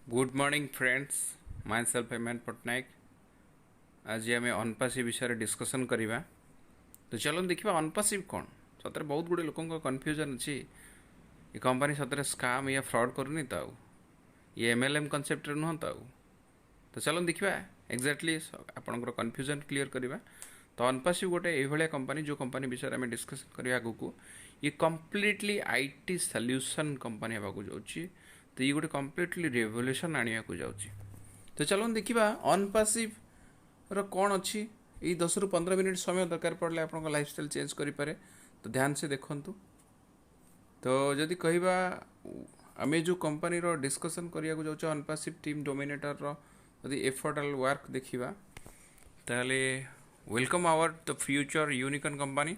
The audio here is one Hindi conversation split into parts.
Good morning friends, my self Hemant Pattanayak. आज आम अनपासिव विषय डिस्कसन करवा। तो चलो देखा अनपासिव कौन। सतरे बहुत गुड़े लोक कन्फ्यूजन अच्छी ये कंपनी सतरे स्काम या फ्रॉड करूनी तो ये एमएलएम कनसेप्ट नुह तो चलो देखा एक्जाक्टली आपंकर कन्फ्यूजन क्लीयर करवा। तो अनपासिव गोटे ये कंपनी जो कंपनी विषय में डिस्कसन करवा आगू ये कम्प्लीटली आईटी सॉल्यूशन कंपनी होगा जाऊँगी। तो ये गोटे कम्प्लीटली रेवोल्यूशन आने को जाऊँगी। तो चलो देखा अनपासिव रो कौन अच्छी ये 10 ରୁ 15 मिनट समय दरकार पड़े आप लाइफस्टाइल चेंज करें। तो ध्यान से देखूँ। तो जदि कहवा आम जो कंपनी रो डिस्कसन करने जाऊँ अनपासिव टीम डोमिनेटर रो यदि एफर्ट एंड वर्क देखा ताले welcome our the future unicorn company.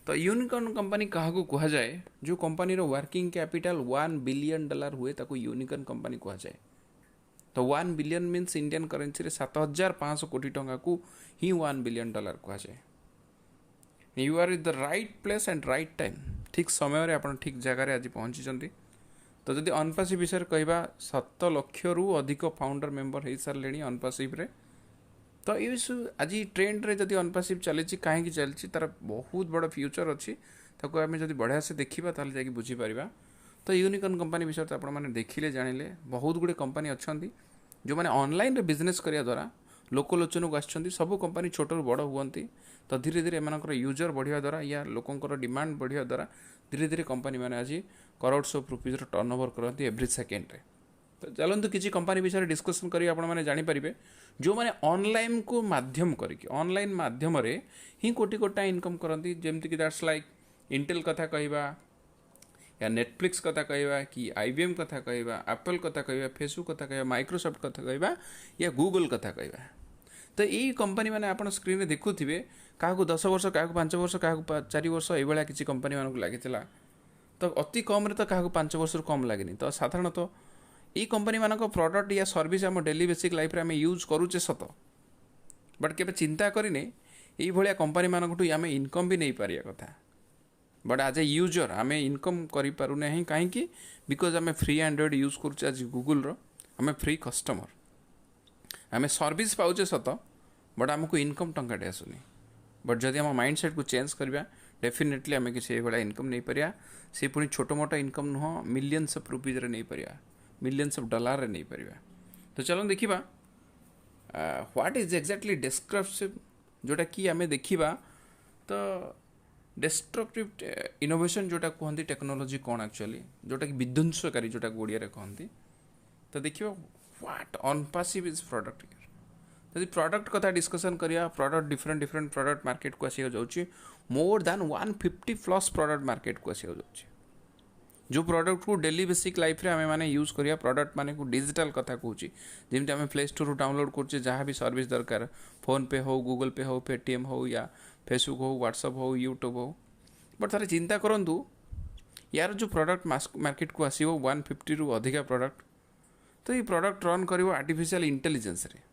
तो यूनिकॉर्न कंपनी क्या कह जाए जो कंपनी रो वर्किंग कैपिटल $1 बिलियन हुए ताको यूनिकॉर्न कंपनी कह जाए। तो 1 बिलियन मीन्स इंडियन करेन्सी रे 7,500 कोटी टंका को ही $1 बिलियन कह जाए। You are in the right place and right time. ठीक समय आप ठीक जगार आज पहुँची। तो जदि अनपासिव विषय कहवा 7 लाख रु अधिक फाउंडर मेंबर हो सारे अनपासिव रे। तो ये आज ट्रेंड रे जदि अनपासिव चली कहीं चलती तार बहुत बड़ फ्यूचर अच्छी ताको आम जब बढ़िया से देखा ताल जा बुझीपर। तो यूनिकॉर्न कंपनी विषय तो आपने देखिले जानिले बहुत गुड़े कंपनी अच्छा जो मैंने ऑनलाइन रे बिजनेस करिया द्वारा लोकलोचन को आछंती। सब कंपनी छोट रु बड़ हुअंती। तो धीरे धीरे एमानकर यूजर बढ़िया द्वारा या लोकंकर डिमांड बढ़िया द्वारा धीरे धीरे कंपनी मैंने आज करोड्स ऑफ रुपीज टर्नओवर करती एवरी सेकेंड रे। तो चलते किसी कंपनी विषय डिस्कसन करी आपण मैंने जानीपारे जो मैंने ऑनलाइन को माध्यम करके ऑनलाइन माध्यम रे ही कोटी कोटा इनकम करती। जमती कि दैट्स लाइक इंटेल कथा कहवा या नेटफ्लिक्स कथा कहवा कि आईबीएम कथा कहवा एप्पल कथा कहवा फेसबुक कथा कहवा माइक्रोसॉफ्ट कथा कहवा या गूगल कथा कहवा। तो यही कंपनी मैंने आप स्क्रीन में देखुवे क्या 10 वर्ष क्या 5 वर्ष क्या 4 वर्ष ये किसी कंपनी मानक लगी। तो अति कम रे तो क्या 5 वर्ष कम लगे। तो साधारणतः ये कंपनी मानक प्रोडक्ट या सर्विस आम डेली बेसिक लाइफ रे आम यूज करुचे सत बट केबे चिंता करिने ये भाया कंपनी मानक आम इनकम भी नहीं पारिया कथा। बट आज ए यूजर आम इनकम करूना ही कहीं बिकज आम फ्री एंड्रॉइड यूज करुचे आज गूगल रो आम फ्री कस्टमर आम सर्विस पाचे सत बट आमको इनकम टंकाटे आसुनी। बट जदि आम माइंड सेट को चेंज करवा डेफिनेटली आम किसी इनकम नहीं पारिया। से पुणी छोट मोट इनकम नुह मिलियंस ऑफ रुपीज रे नहीं पारिया मिलियंस ऑफ डॉलर रे नहीं पारिया। तो चलो देखा व्हाट इज एक्जाक्टली डिस्क्रिप्टिव जोटा कि आम देखा। तो डिस्ट्रक्टिव इनोवेशन जोटा कहते टेक्नोलॉजी कौन एक्चुअली जोटा कि विध्वंसकारी जोटा ओडिया रे कहते। तो देखिए व्हाट अनपासिव इज प्रोडक्ट। यदि प्रोडक्ट कथा डिस्कसन करिया product different different product market को आसिया जाउची मोर देन 150+ प्रोडक्ट मार्केट को आसिया जाउची। जो प्रोडक्ट को डेली बेसिक लाइफ रे आमे माने यूज करिया प्रोडक्ट माने को डिजिटल कथा कहूची जेमती आमे प्ले स्टोर डाउनलोड करछे जहाँ भी सर्विस दरकार फोन पे हो गूगल पे हो पेटीएम हो या फेसबुक हो व्हाट्सअप हो यूट्यूब हो। बट थोड़े चिंता करूँ यार जो प्रोडक्ट मार्केट को आसो 150 रु अधिका प्रोडक्ट। तो ये प्रोडक्ट रन कर आर्टिफिशियल इंटेलिजेंस रे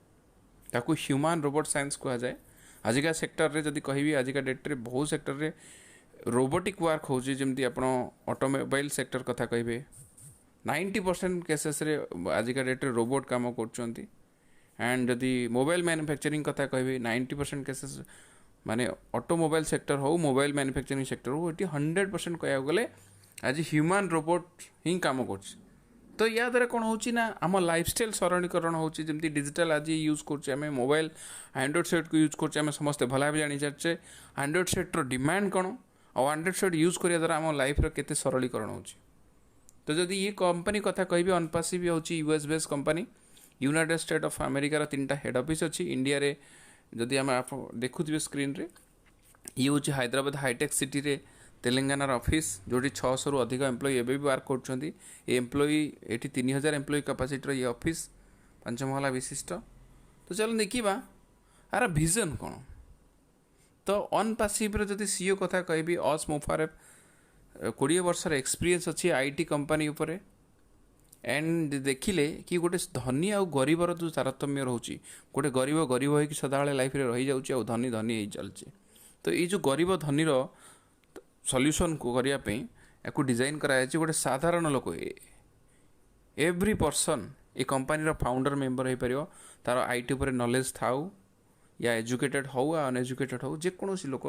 ताकू ह्यूमन रोबोट साइंस कह जाए। आजिका सेक्टर रे जदि कहि आजिका डेट रे बहुत सेक्टर रे रोबोटिक वर्क होची जमती आपण ऑटोमोबाइल सेक्टर कथा कहे 90% केसेस रे आजिका डेट रे रोबोट काम करछंती। एंड जदि मोबाइल मैन्युफैक्चरिंग कथा कहे 90% केसेस माने ऑटोमोबाइल सेक्टर हो मोबाइल मैन्युफैक्चरिंग सेक्टर हो ये 100% कह गले आज ह्यूमन रोबोट ही काम कर। तो या द्वारा कौन होची ना आम लाइफस्टाइल सरलीकरण होची जमती डिजिटल आज यूज करछे आम मोबाइल एंड्रॉइड सेट को यूज करछे आम समस्त भला भी जानी चाहे एंड्रॉइड सेट रो डिमांड कौन और एंड्रॉइड सेट यूज करिया द्वारा आम लाइफ रो केते सरलीकरण होची। तो जदि ये कंपनी कथा कहबी अनपासिव होची US based company United State of America रो 3टा हेड ऑफिस अच्छी इंडिया रे। जदि आम आप देखुथिबे स्क्रीन रे ये हूँ हैदराबाद हाईटेक सिटी रे तेलंगानार ऑफिस जोटी 600 रु अधिक एम्प्लॉई एबे भी वर्क करछंती। एम्प्लॉई एटी 3000 एम्प्लॉई कैपेसिटी ये ऑफिस 5 महला विशिष्ट। तो चलो देखिबा आर विजन कौन। तो अनपासिव रे जदि सीईओ कथा कहबी अस मुफारे 20 वर्षर एक्सपीरियंस अच्छी आईटी कंपनी उपरे। एंड देखिले कि गोटे धनी आ गरीबर जो तारतम्य रोचे गोटे गरीब गरीब हो सदाबले लाइफ रे रही जाउची आ धनी धनी हो चलचे। तो ये जो गरीब धनीर सॉल्यूशन को करने या डिजाइन कराई गोटे साधारण लोक एवरी पर्सन ए कंपनी फाउंडर मेंबर हो पार तार आईटी पर नॉलेज थाउ या एजुकेटेड हो अनएजुकेटेड हो जेकोसी लोक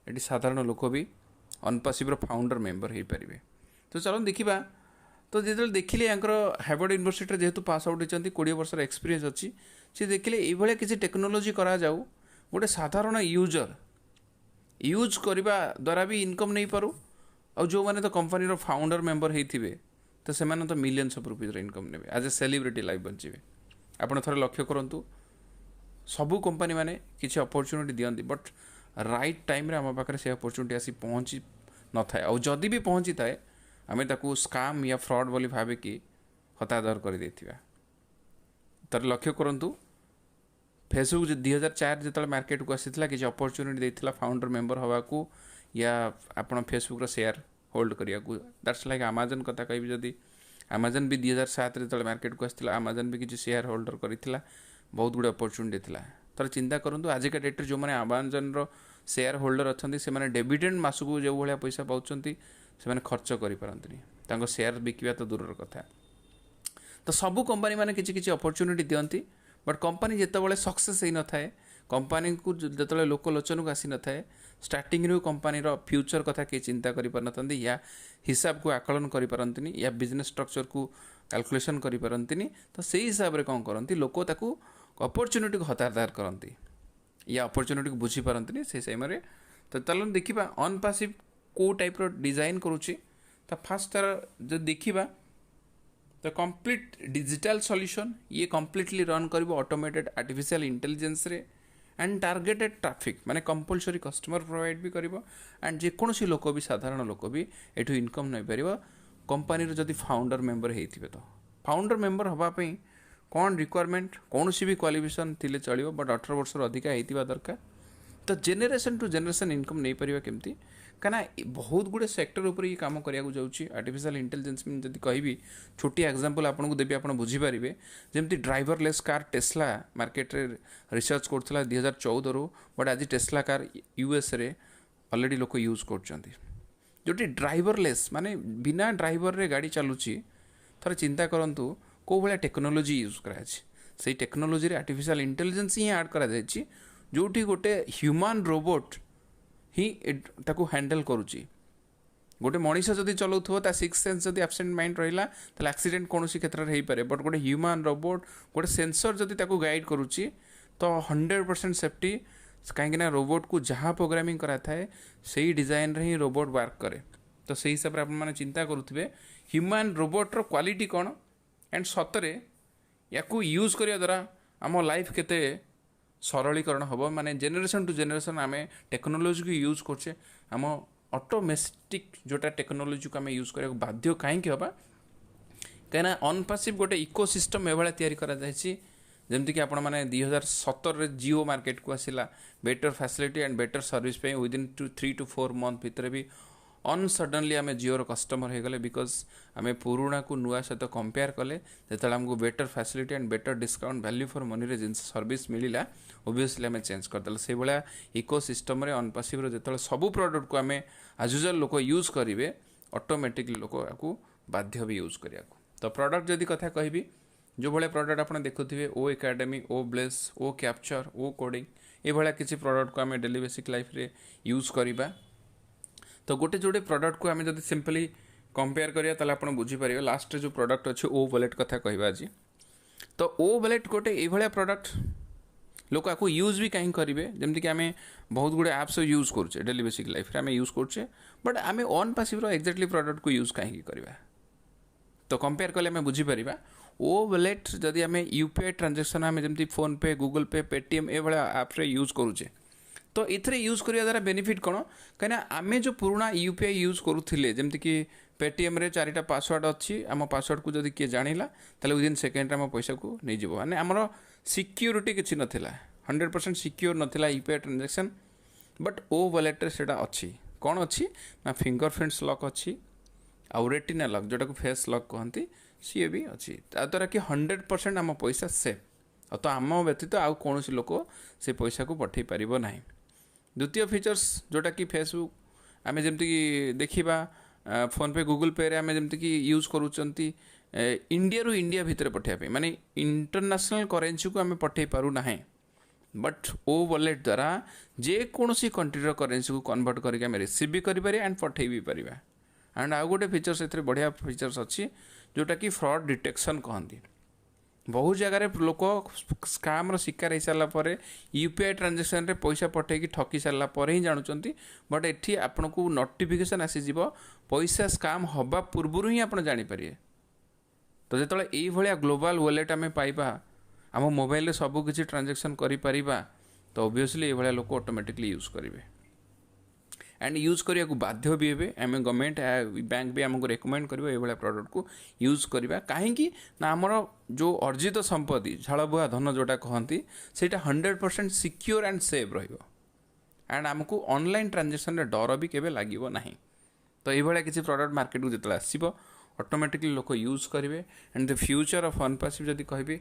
ये साधारण लोक भी अनपासिव फाउंडर मेंबर हो पारे। तो चलो देखा तो जो देखिले हार्वर्ड यूनिवर्सिटी जेहेतु पास आउट होती 20 वर्षर एक्सपीरियंस अच्छी सी देखिले ये किसी टेक्नोलोजी करा जाऊ गोटे साधारण यूजर यूज करने द्वारा भी इनकम नहीं पारू और जो मैंने तो कंपनी फाउंडर मेंबर होते तो से तो मिलियंस ऑफ रुपीज इनकम ने एज ए सेलिब्रिटी लाइफ बचे। आपड़ थे लक्ष्य करूँ सबू कंपनी मैंने किसी अपॉर्चुनिटी दिखती बट राइट टाइम आम पाखे से अपॉर्चुनिटी आसी पहुँची न था और जदि भी पहुँची थाए आम ताकू स्काम या फ्रॉड बोली भाविकी हतादर कर देथिबा। तर लक्ष्य करूँ फेसबुक 2004 जो मार्केट को आसी किसी अपॉर्चुनिटी देता फाउंडर मेंबर हवा को या आपण फेसबुक शेयर होल्ड करिया को दैट्स लाइक अमेजन कथा कहि जदि अमेजन भी 2007 जो मार्केट को आसाला अमेजन भी किसी शेयर होल्डर करथिला बहुत गुड अपॉर्चुनिटी देथिला। तर चिंता करूँ आज का डेट जो मैंने अमेजन रो शेयर होल्डर अच्छा से मैंने डिविडेंड मासक जो भाया पैसा पाँच से खर्च कर शेयर बिकवा तो दूर कथा। तो सबू कंपनी मैंने किसी अपॉर्चुनिटी दिखती बट कंपनी जितेबाला सक्सेस हो न था कंपनी को जो लोक लोचन को आसी न था स्टार्टिंग कंपनी फ्यूचर कथा किए चिंता कर या हिसाब को आकलन करपारती या बिजनेस स्ट्रक्चर को कैलकुलेशन करपारती। तो से हिसाब से कौन करती लोक ताकू अपॉर्चुनिटी को हतारदार करती या अपॉर्चुनिटी को बुझीपारती से टाइम। तो चलो देखा अनपासिव को टाइप डिजाइन करुच्ची तो फास्ट तार जो देखा तो कंप्लीट डिजिटल सॉल्यूशन ये कंप्लीटली रन करिवो ऑटोमेटेड आर्टिफिशियल इंटेलिजेंस रे एंड टारगेटेड ट्रैफिक माने कंपलसरी कस्टमर प्रोवाइड भी करिवो एंड जेकोसी लोक भी साधारण लोक भी एठू इनकम नहीं पारिबो कंपनी रो जदी फाउंडर मेंबर हेइथिबे। तो फाउंडर मेंबर हवा पई कौन रिक्वायरमेंट कौन सी भी क्वालिफिकेशन थिले चलिवो बट 18 वर्ष अधिका हेइथिबा दरकार। तो जेनेरेशन टू जेनेरेशन इनकम नहीं पारिबा केमती कहीं बहुत गुड़े सेक्टर उपर ये कम कराया जाऊँगी आर्टिफिशियल इंटेलिजेंस में जब कहि छोटी एग्जांपल आपको देवी आप बुझीपारे जमी ड्राइवरलेस कार टेस्ला मार्केट रे रिसर्च करथिला 2014 रू बट आज टेस्ला कार यूएस रे ऑलरेडी लोक यूज कर जोटी ड्राइवरलेस माने बिना ड्राइवर रे गाड़ी चलुची। थोड़ा चिंता करूँ कौ भाया टेक्नोलोजी यूज कराई टेक्नोलोजी आर्टिफिशियल इंटेलिजेंस ही ऐड करा जोटी गोटे ह्यूमन रोबोट ही ताकू हैंडल करुच्ची। गोटे मनीष जदि चलाऊ ता सिक्स सेंस जदि एब्सेंट माइंड रहा तो एक्सीडेंट कौन क्षेत्र में हो पारे बट गोटे ह्यूमन रोबोट गोटे सेंसर जदि ताकू गाइड करुच्ची तो 100% सेफ्टी कहीं रोबोट को जहाँ प्रोग्रामिंग करा थाए से ही डिजाइन रे ही रोबोट वर्क करे। तो से हिसाब से आप चिंता करुवे ह्यूमन रोबोटर क्वालिटी कौन एंड सतरे या यूज करने द्वारा आम लाइफ केते सरलीकरण हम माने जेनेरेशन टू जेनेरेशन आम टेक्नोलोजी को यूज करछे आम ऑटोमेटिक जोटा टेक्नोलोजी को आम यूज करा बाध्य कहीं हवा कहीं अनपासिव गोटे इकोसिस्टम एभला तैयारी करा जायछि जमती कि आपण माने 2017 जियो मार्केट को आसिला better facility and better service पे विदिन 3 to 4 मंथ भितर भी अनसडनली आम जिओर कस्टमर हो गले बिकज आम पुराणा को नुआ सहित कंपेयर कले जो आमको better facility and better discount value for money रे जिन सर्विस मिलला ओबियसली आम चेंज करदेल से भाया इकोसिस्टम रे अनपासिव जो सबू प्रोडक्ट को आम एज यूजुअल लोक यूज करेंगे ऑटोमेटिकली लोक आपको बाध्य भी यूज करिया। तो प्रोडक्ट जदि कथा कहि जो भाया प्रोडक्ट आप देखुए ओ एकेडमी ओ ब्लेस ओ कैप्चर ओ कोडिंग ये भाया किसी प्रोडक्ट को आम डेली बेसिक लाइफ रे यूज करवा। तो गोटे जोड़े प्रोडक्ट को आम जब सिंपली कंपेयर करिया ताले आपण बुझीपारे लास्ट जो प्रोडक्ट अच्छे ओ वॉलेट कथा कहवा आज। तो ओ वॉलेट गोटे ये प्रोडक्ट लोक आपको यूज भी कहीं करेंगे जमीक आम बहुत गुड़े एप्स यूज करुचे डेली बेसिक लाइफ रे आम यूज करुचे बट आम अनपासिव एक्जाक्टली प्रोडक्ट को यूज कहीं करवा। तो कंपेयर कले आम बुझीपार ओ वॉलेट जदि आम यूपीआई ट्रांजेक्शन आम जमी फोन पे गूगल पे पेटीएम ये एप्स यूज करुचे तो ये यूज करने द्वारा बेनिफिट कौन कहीं आम जो पुराना यूपीआई यूज करुले जमीक पेटीएम रे 4टा पासवर्ड अच्छी आम पासवर्ड को जब किए जाना तो विदिन सेकेंड आम पैसा को नहीं जीव माने आमर सिक्योरिटी किसी नाला 100% सिक्योर नाला यूपीआई ट्रांजेक्शन बट ओ वॉलेट रे सेटा अच्छी कौन अच्छी ना फिंगरप्रिंट्स लॉक अच्छी आउ रेटिना लॉक जोटा को फेस लॉक कहती सी भी अच्छी द्वारा कि 100% आम पैसा सेफ तो आम व्यतीत आउ कौन लोक से पैसा को पठे पार ना। द्वितीय फीचर्स जोटा कि फेसबुक आम जमती देखा फोन पे गूगल पे आम जमती यूज करूँ इंडिया रु इंडिया भितर पठाइबा माने इंटरनेशनल करेन्सी को आम पठे पारू ना बट ओ वॉलेट द्वारा जेकोसी कंट्रीर करेन्सी को कन्वर्ट करके आम रिसीव भी करें एंड पठे भी पारिबा एंड आउ गोटे फीचर्स एथरे बढ़िया फीचर्स अच्छी जोटा कि फ्रॉड डिटेक्शन कहती बहुत जगार लोक स्काम शिकार हो सारापर यूपीआई ट्रांजेक्शन रे पैसा पठेकी ठकी सारापर ही जानुंट बट एठी आपन को नोटिफिकेशन आसीज पैसा स्काम हवा पूर्व ही आप जानीपर तो जो ये ग्लोबल वॉलेट आम पाइबा आम मोबाइल सबू किसी ट्रांजेक्शन करिपरिबा तो ऑब्वियसली ये लोक ऑटोमेटिकली यूज करेंगे एंड यूज करने को बाध्य भी हे आम गवर्नमेंट बैंक भी आमको रेकमेंड कर प्रोडक्ट को यूज करवा कहीं ना आमर जो अर्जित संपत्ति झाड़बुआ धन जोटा कहती से 100% सिक्योर एंड सेफ एंड आमको ऑनलाइन ट्रांजेक्शन डर भी केवे लगे ना तो ये किसी प्रोडक्ट मार्केट को जो आसो ऑटोमेटिकली लोक यूज करेंगे and the future of Unpassive जदि कहि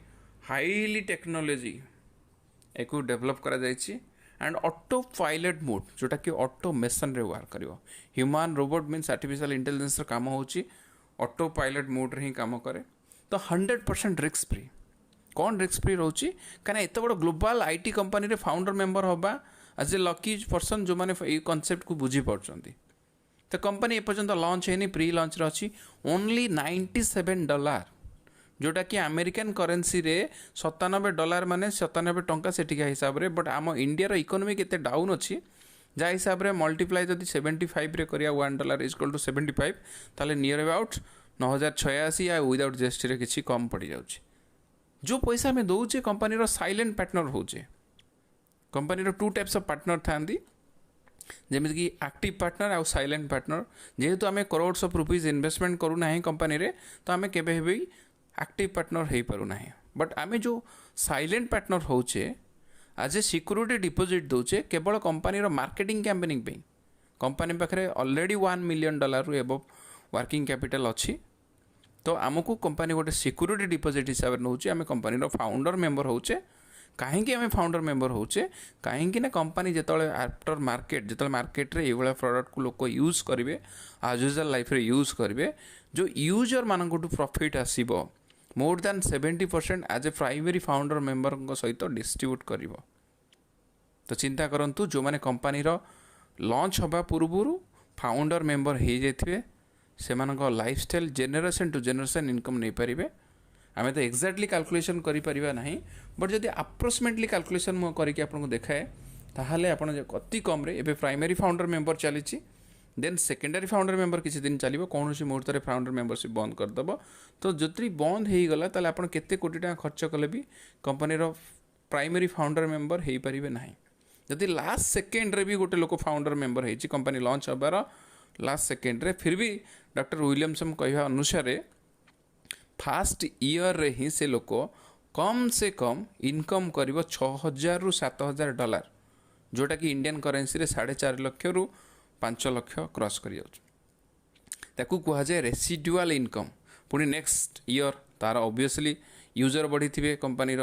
हाईली टेक्नोलॉजी एक डेवलप करा जायछि एंड ऑटो पायलट मोड जोटा कि ऑटोमेशन रे वर्क करिवो human robot means artificial intelligence काम होची ऑटो पायलट मोड रे ही काम करे तो 100% रिस्क फ्री कौन रिस्क फ्री रोची कना एत बड़ ग्लोबल आईटी कंपनी रे फाउंडर मेंबर होबा एज ए लकी पर्सन जो माने ए कांसेप्ट को बुझी पड़छंती तो कंपनी एपर्यंत लॉन्च हैनी प्री लॉन्च रे अछि ओनली $97 जोटा कि अमेरिकन करेन्सी रे $97 माने $97 सेठिका हिसाब रे बट आम इंडिया इकोनॉमी केते डाउन अच्छी जा हिसाब रे मल्टीप्लाई जदि 75 रे करिया $1 इक्वल टू 75 ताले नियर अबाउट 9086 या विदाउट जीएसटी रे किछि कम पड़ी जाउछि जो पैसा में दउचे कंपनी रो साइलेंट पार्टनर होचे कंपनी रो टू टाइप्स ऑफ पार्टनर थांदी जेमिति कि एक्टिव पार्टनर आउ साइलेंट पार्टनर जेहेतु आम करोड्स ऑफ रुपीज इन्वेस्टमेंट करू ना कंपनी रे तो आम केबे भी एक्टिव पार्टनर हो पारू ना बट आम जो साइलेंट पार्टनर होचे आज ए सिक्योरिटी डिपोजिट दौचे केवल कंपनी मार्केटिंग कैंपेनिंग पे कंपनी पाखे ऑलरेडी $1 मिलियन रु एबव वर्किंग कैपिटल अच्छी तो आमको कंपनी गोटे सिक्योरिटी डिपोजिट हिसाब से नौचे आम कंपनी फाउंडर मेंबर होचे कहीं आम फाउंडर मेंबर होचे कहीं ना कंपनी जो आफ्टर मार्केट जो मार्केट रे ये प्रोडक्ट को लोग यूज करेंगे आज यूजुअल लाइफ रे यूज करेंगे जो यूजर मान प्रॉफिट आसीबो more than 70% as a primary founder member सहित डिस्ट्रीब्यूट कर तो चिंता करंतु जो माने कंपनी लॉन्च हवा पूर्व फाउंडर मेंबर हो जाइए से lifestyle generation to generation income नहीं पारे आम तो एक्जाक्टली कैलकुलेशन करिपरिबा नहीं बट जदि अप्रोक्सीमेटली कैलकुलेशन करके आपको देखाए ताहले आपण अति कम रे एबे प्राइमरी फाउंडर मेंबर चली देन सेकेंडरी फाउंडर मेंबर किसी दिन चलो कौन सी मुहूर्त में फाउंडर मेंबरशिप बंद करदेव तो जो बंद हो गला ताले आपण केते कोटी टाका खर्च कले भी कंपनी प्राइमरी फाउंडर मेंबर हो पारे ना जदि लास्ट सेकेंड रे भी गोटे लोक फाउंडर मेंबर होती कंपनी लॉन्च हबार लास्ट सेकेंड रे फिर भी डॉक्टर विलियमसन कहवा अनुसार फास्ट ईयर रे ही से लोक कम से कम इनकम कर $6,000 ରୁ $7,000 जोटा कि इंडियन करेन्सी रे 4.5 लाख ରୁ 5 लाख क्रॉस कर ताकू कह जाए रेसिडुआल इनकम पुणी नेक्स्ट ईयर तार ऑब्वियसली यूजर बढ़ी थे कंपनी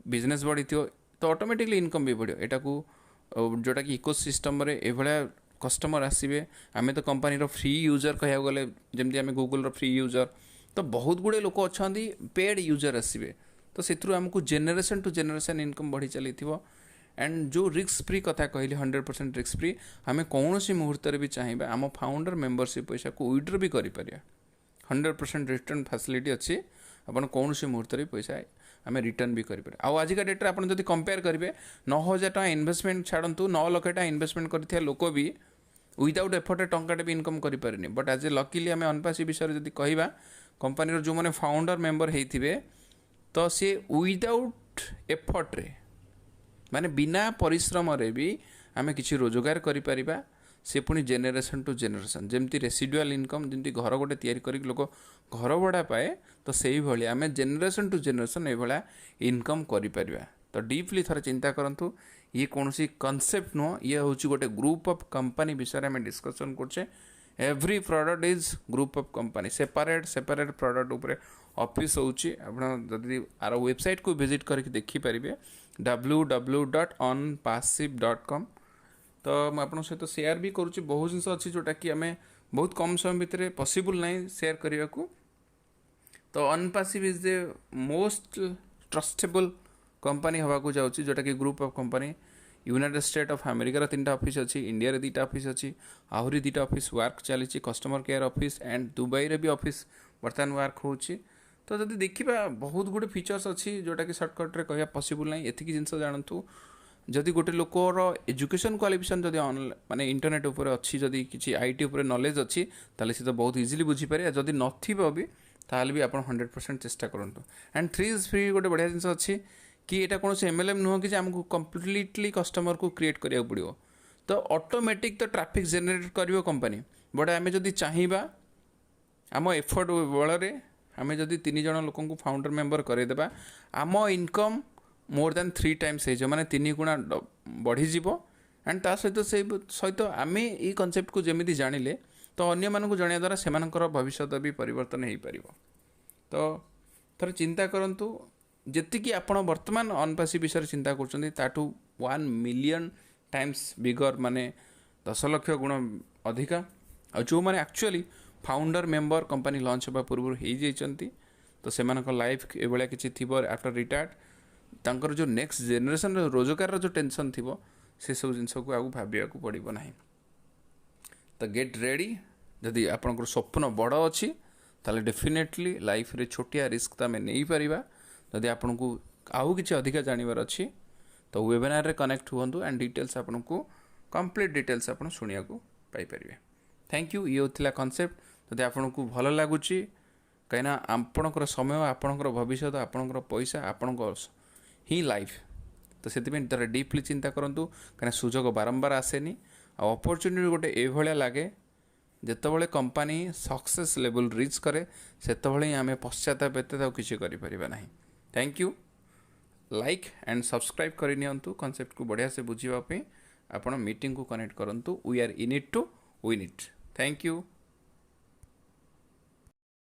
बिजनेस बढ़ी तो ऑटोमेटिकली इनकम भी बढ़िया एटा को जोटा कि इकोसिस्टम रे एभलिया कस्टमर आसवे आम तो कंपनी फ्री यूजर कह गले जमी आम गूगल फ्री यूजर तो बहुत गुड़े लोक अच्छा पेड यूजर आसवे तो से आमको जेनेरेशन टू जेनेरेशन इनकम बढ़ी चली एंड जो रिस्क फ्री कथा कहली 100% रिस्क फ्री आम कौन सी मुहूर्त भी चाहिए आम फाउंडर मेंबरशिप पैसा को विड्रॉ भी करें 100% रिटर्न फैसिलिटी अच्छी आपन कौन सी मुहूर्त भी पैसा आम रिटर्न भी करें आजिका डेट्रे आप कंपेयर करेंगे 9,000 टका इन्वेस्टमेंट छाड़ू 9 लाख टका इन्वेस्टमेंट कर लोक भी विदाउट एफर्ट टंकाटे भी इनकम करें बट आज लकीली आम अनपासी विषय जब कह कंपनी जो मैंने फाउंडर मेंबर होते तो सी विदाउट एफर्ट रे माने बिना परिश्रम रे भी आम किसी रोजगार करिपरिबा से पुणी जेनेरेशन टू जेनेरेशन जमती रेसिडुआल इनकम जमती घर गोटे तैयारी कर लोक घर भड़ा पाए तो से भाई आम जेनेरेशन टू जेनेरेशन ये इनकम करिपरिबा तो डीपली थोड़ा चिंता करंतु ये कौन सी कॉन्सेप्ट नुह ये हूँ गोटे ग्रुप ऑफ कंपनी विषय में डिस्कसन करछे every product is group of company separate separate product उपरे ऑफिस होची आपण जदि आर वेबसाइट को विजिट करके देखि परिबे www.onpassive.com तो मैं आपन सहित शेयर भी करूची बहुत जिनस अच्छी जोटा कि आम बहुत कम समय भितर पॉसिबल नहीं शेयर करने को तो Unpassive is the most trustable company हवा को जाऊँगी जोटा कि group of company United State ऑफ अमेरिकार 3टा ऑफिस अच्छी इंडिया रे 2टा ऑफिस अच्छी आहरी 2टा ऑफिस वर्क चली customer care office and Dubai रे भी ऑफिस बर्तमान वर्क होची तो जब देखा बहुत गुड़े फीचर्स अच्छी जोटा कि सर्टकट रे कहया पॉसिबल नहीं एतिकी जिनस जानतु जदि गोटे लोकर एजुकेशन क्वालिफिकेशन जदि माने इंटरनेट उपर अच्छी जदि किसी आईटी उपर नॉलेज अच्छी ताले से तो बहुत इजीली बुझी पारे जदि नथिबो भी ताले भी आपण 100% चेष्टा करंतु एंड 3 इज फ्री गोटे बढ़िया जिनस अच्छी कि एटा कौन से एमएलएम नुह कि आमको कंप्लीटली कस्टमर को क्रिएट करिया पड़ियो तो ऑटोमेटिक तो ट्रैफिक जनरेट करियो कंपनी बट आमे जदि चाहिबा आम एफर्ट बल आमे जदि 3 जन लोक फाउंडर मेंबर करदेबा आम इनकम मोर देन 3 टाइम्स हो माने 3 गुणा बढ़ी जीवो एंड ता सहित आमे ई कॉन्सेप्ट को जेमिति जानिले तो अन्य मानक जणिया द्वारा सेमानकर भविष्य भी परिवर्तन हो पारिबो तो थोड़े चिंता करंतु जेतिकी आपण वर्तमान अनपासी विषय चिंता करछन्ती ताठू 1 मिलियन टाइम्स बिगर माने 10 लाख गुण अधिका और जो माने actually founder member company launch होगा पूर्व हो जाइछन्ती तो सेमानक लाइफ एभलिया किछि थिबो आफ्टर रिटायर्ड तांकर जो नेक्स्ट जेनरेशन रोजगार जो टेंशन थिबो से सब जिनस को आगु भाबिया को पड़िबो नाही तो गेट रेडी जदि आपनकर स्वप्न बड़ अछि ताले डेफिनेटली लाइफ रे छोटिया रिस्क तमे नै परिबा जदि आपनको आउ किछि अधिका जानिबार अछि तो वेबिनार रे कनेक्ट हुअन्तु एंड डिटेल्स आपनको कंप्लीट डिटेल्स आपन सुनिया को पाई परिबे थैंक यू ये होतिला कांसेप्ट जदि आपनको भल लागुची कहिना आपनकर समय आपनकर भविष्य आपनकर पैसा आपनकर ही लाइफ तो से तार डीपली चिंता करूँ कहीं सुजोग बारंबार आसेनी अपॉर्चुनिटी गोटे ये लगे जितेबाला कंपनी सक्सेस लेवल रिच करे से आम पश्चाताप एत किसी ना thank you like and subscribe करनी कॉन्सेप्ट को बढ़िया से बुझापी आपण मीटिंग को कनेक्ट करूँ we are in it to win it thank you.